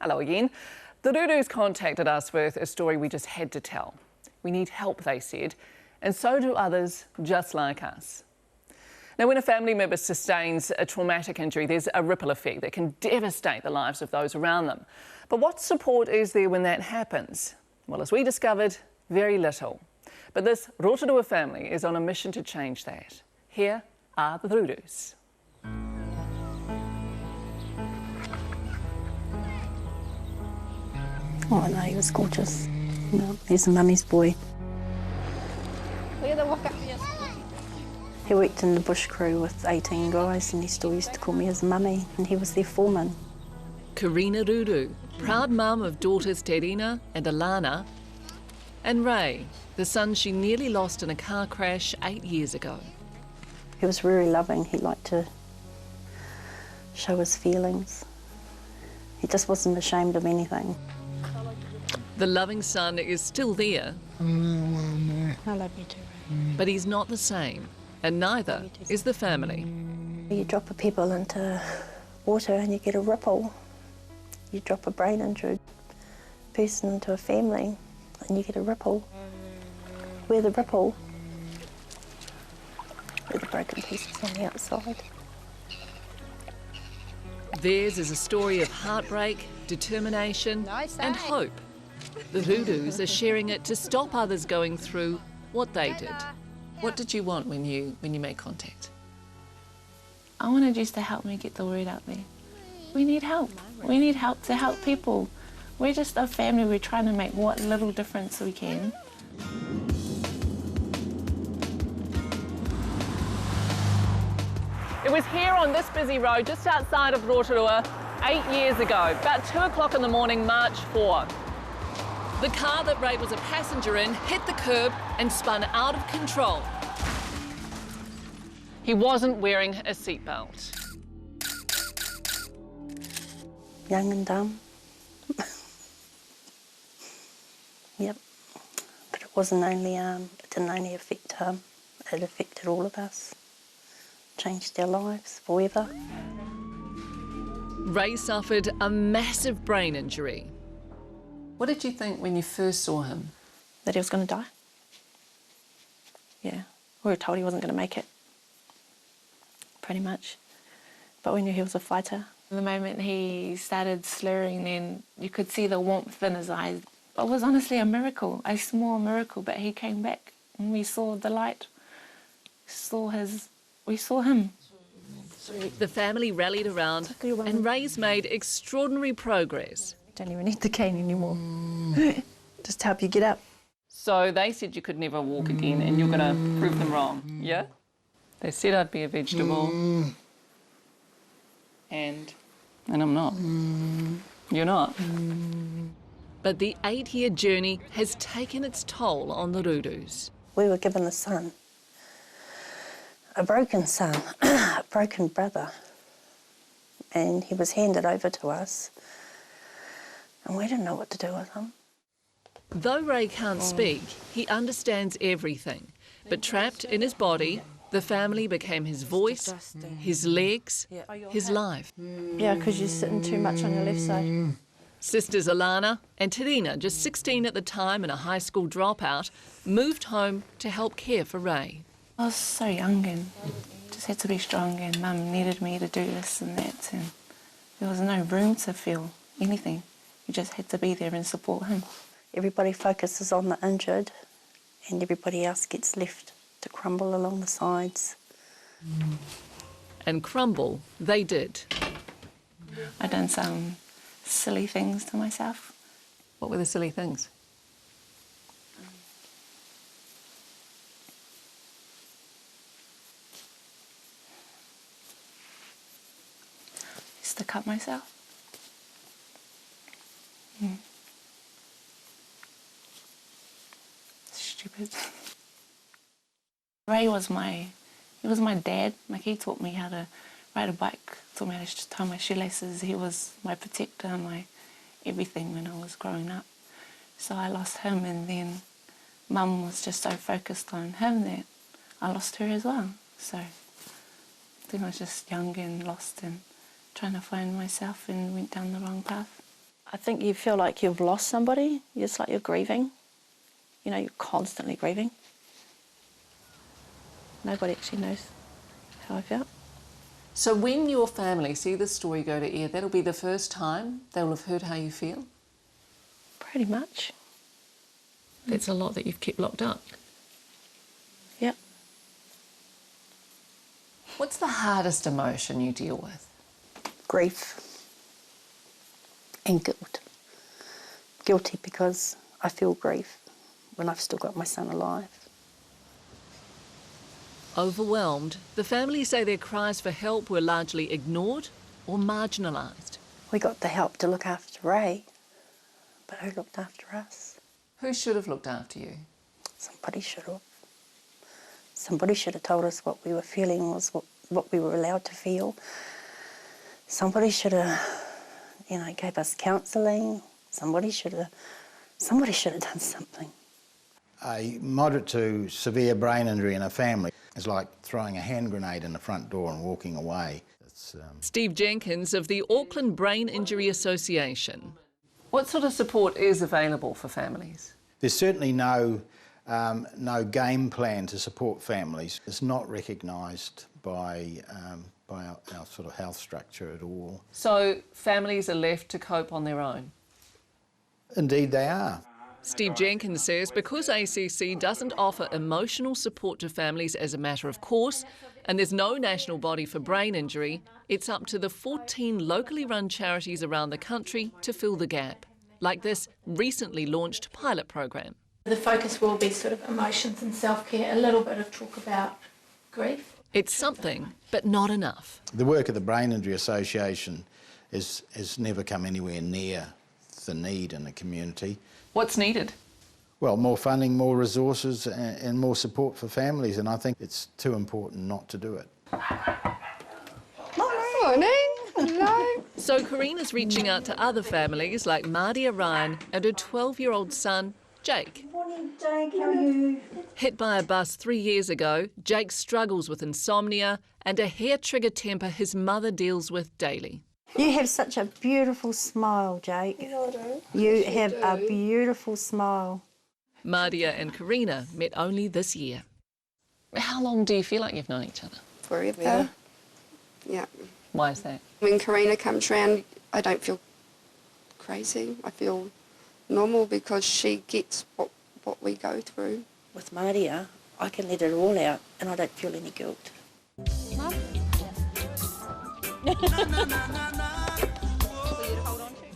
Hello again. The Rurus contacted us with a story we just had to tell. We need help, they said, and so do others just like us. Now, when a family member sustains a traumatic injury, there's a ripple effect that can devastate the lives of those around them. But what support is there when that happens? Well, as we discovered, very little. But this Rotorua family is on a mission to change that. Here are the Rurus. Oh no, he was gorgeous. No, he's a mummy's boy. He worked in the bush crew with 18 guys and he still used to call me his mummy and he was their foreman. Karina Ruru, proud mum of daughters Terina and Alana, and Ray, the son she nearly lost in a car crash 8 years ago. He was really loving. He liked to show his feelings. He just wasn't ashamed of anything. The loving son is still there. I love you too, Ray. But he's not the same, and neither is the family. You drop a pebble into water and you get a ripple. You drop a brain injured person into a family and you get a ripple. We're the ripple. We're the broken pieces on the outside. Theirs is a story of heartbreak, determination and hope. The Rurus are sharing it to stop others going through what they did. What did you want when you made contact? I wanted you to help me get the word out there. We need help. We need help to help people. We're just a family. We're trying to make what little difference we can. It was here on this busy road just outside of Rotorua 8 years ago, about 2 o'clock in the morning, March 4. The car that Ray was a passenger in hit the curb and spun out of control. He wasn't wearing a seatbelt. Young and dumb. Yep. But it wasn't only, it didn't only affect him, it affected all of us. Changed their lives forever. Ray suffered a massive brain injury. What did you think when you first saw him? That he was going to die. Yeah, we were told he wasn't going to make it, pretty much. But we knew he was a fighter. The moment he started slurring, then you could see the warmth in his eyes. It was honestly a miracle, a small miracle, but he came back and we saw the light. We saw him. The family rallied around and Ray's made extraordinary progress. Don't even need the cane anymore. Just help you get up. So they said you could never walk again and you're going to prove them wrong, yeah? They said I'd be a vegetable. And I'm not. You're not. But the 8-year journey has taken its toll on the Rurus. We were given a son. A broken son, a broken brother. And he was handed over to us. And we didn't know what to do with him. Though Ray can't speak, he understands everything. But trapped in his body, the family became his voice, his legs, his life. Yeah, because you're sitting too much on your left side. Sisters Alana and Terina, just 16 at the time and a high school dropout, moved home to help care for Ray. I was so young and just had to be strong, and Mum needed me to do this and that, and there was no room to feel anything. You just had to be there and support him. Everybody focuses on the injured and everybody else gets left to crumble along the sides. And crumble they did. I done some silly things to myself. What were the silly things? Just to cut myself. Stupid. Ray was my dad. Like, he taught me how to ride a bike, taught me how to tie my shoelaces. He was my protector, my everything when I was growing up. So I lost him, and then Mum was just so focused on him that I lost her as well. So I think I was just young and lost and trying to find myself and went down the wrong path. I think you feel like you've lost somebody. It's like you're grieving. You know, you're constantly grieving. Nobody actually knows how I felt. So when your family see this story go to air, that'll be the first time they'll have heard how you feel? Pretty much. That's a lot that you've kept locked up. Yep. What's the hardest emotion you deal with? Grief and guilt. Guilty because I feel grief when I've still got my son alive. Overwhelmed, the family say their cries for help were largely ignored or marginalised. We got the help to look after Ray, but who looked after us? Who should have looked after you? Somebody should have. Somebody should have told us what we were feeling was what we were allowed to feel. Somebody should have, gave us counselling. Somebody should have done something. A moderate to severe brain injury in a family is like throwing a hand grenade in the front door and walking away. Steve Jenkins of the Auckland Brain Injury Association. What sort of support is available for families? There's certainly no game plan to support families. It's not recognised by our sort of health structure at all. So families are left to cope on their own? Indeed they are. Steve Jenkins says because ACC doesn't offer emotional support to families as a matter of course, and there's no national body for brain injury, it's up to the 14 locally run charities around the country to fill the gap, like this recently launched pilot program. The focus will be sort of emotions and self-care, a little bit of talk about grief. It's something, but not enough. The work of the Brain Injury Association has never come anywhere near the need in the community. What's needed? Well, more funding, more resources and more support for families, and I think it's too important not to do it. Morning. Hello. So Karina's reaching out to other families like Mardia Ryan and her 12-year-old son, Jake. Morning, Jake. How are you? Hit by a bus 3 years ago, Jake struggles with insomnia and a hair-trigger temper his mother deals with daily. You have such a beautiful smile, Jake. You have a beautiful smile. Mardia and Karina met only this year. How long do you feel like you've known each other? Forever. Yeah. Why is that? When Karina comes round, I don't feel crazy. I feel normal because she gets what we go through. With Mardia, I can let it all out and I don't feel any guilt. Mum?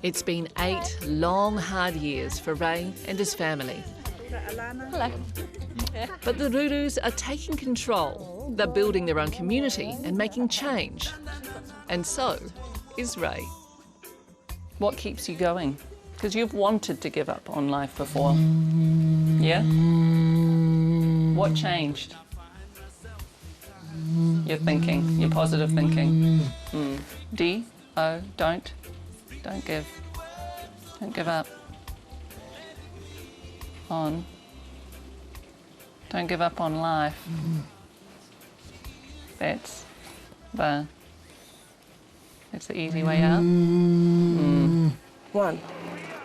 It's been 8 long, hard years for Ray and his family. Hello. But the Rurus are taking control. They're building their own community and making change. And so is Ray. What keeps you going? Because you've wanted to give up on life before. Yeah? What changed? Your thinking, your positive thinking. D-O, don't give. Don't give up on. Don't give up on life. That's the easy way out. 1.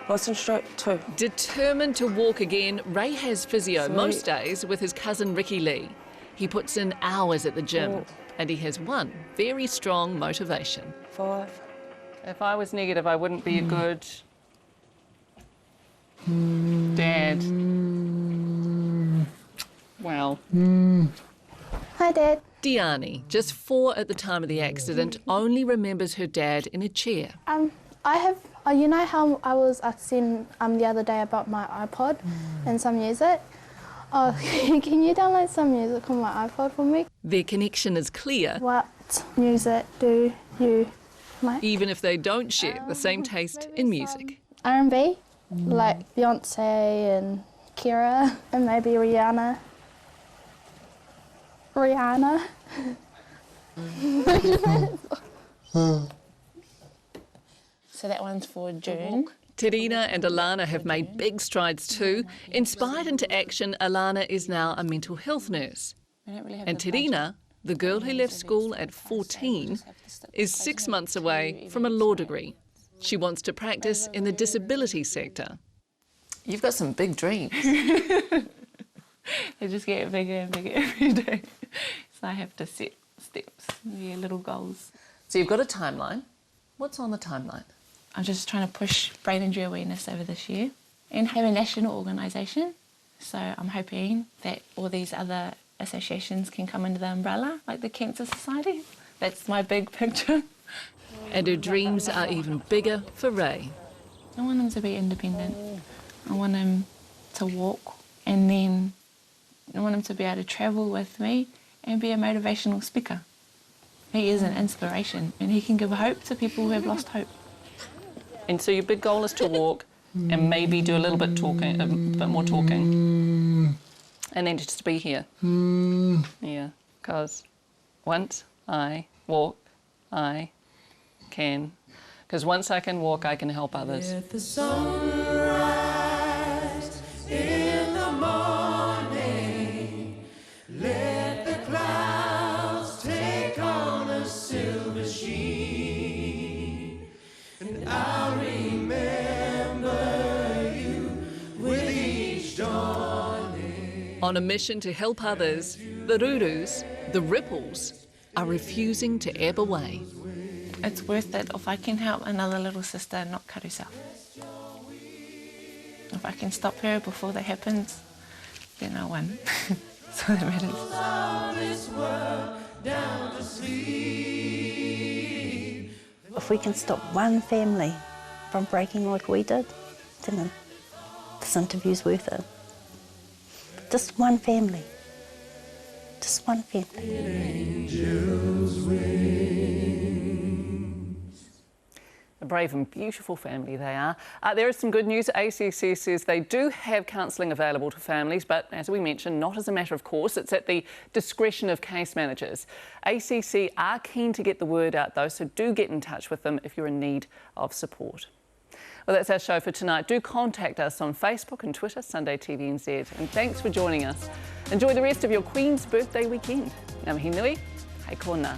Boston stroke 2. Determined to walk again, Ray has physio most days with his cousin Ricky Lee. He puts in hours at the gym and he has one very strong motivation. 5. If I was negative, I wouldn't be a good dad. Well. Hi, Dad. Diani, just 4 at the time of the accident, only remembers her dad in a chair. I have, you know how I was asking the other day about my iPod and some music? Oh, can you download some music on my iPod for me? Their connection is clear. What music do you like? Even if they don't share the same taste in music. R&B, like Beyonce and Kira and maybe Rihanna. So that one's for June. Terina and Alana have made big strides too. Inspired into action, Alana is now a mental health nurse. And Terina, the girl who left school at 14, is 6 months away from a law degree. She wants to practice in the disability sector. You've got some big dreams. They just get bigger and bigger every day. So I have to set steps, little goals. So you've got a timeline. What's on the timeline? I'm just trying to push brain injury awareness over this year and have a national organisation. So I'm hoping that all these other associations can come under the umbrella, like the Cancer Society. That's my big picture. And her dreams are even bigger for Ray. I want him to be independent. I want him to walk, and then I want him to be able to travel with me and be a motivational speaker. He is an inspiration, and he can give hope to people who have lost hope. And so your big goal is to walk and maybe do a little bit talking, a bit more talking. And then just to be here. Yeah, because once I walk, I can. Because once I can walk, I can help others. Let the sunrise in the morning, let the clouds take on a silver sheen, and I'll remember you with each dawning. On a mission to help others, the rurus, the ripples, are refusing to ebb away. It's worth it if I can help another little sister not cut herself. If I can stop her before that happens, then I won. So that matters. If we can stop one family from breaking like we did, then this interview's worth it. Just one family. Just one family. A brave and beautiful family they are. There is some good news. ACC says they do have counselling available to families, but as we mentioned, not as a matter of course. It's at the discretion of case managers. ACC are keen to get the word out though, so do get in touch with them if you're in need of support. Well, that's our show for tonight. Do contact us on Facebook and Twitter, Sunday TVNZ. And thanks for joining us. Enjoy the rest of your Queen's birthday weekend. Ngā mihi nui, hei kōna.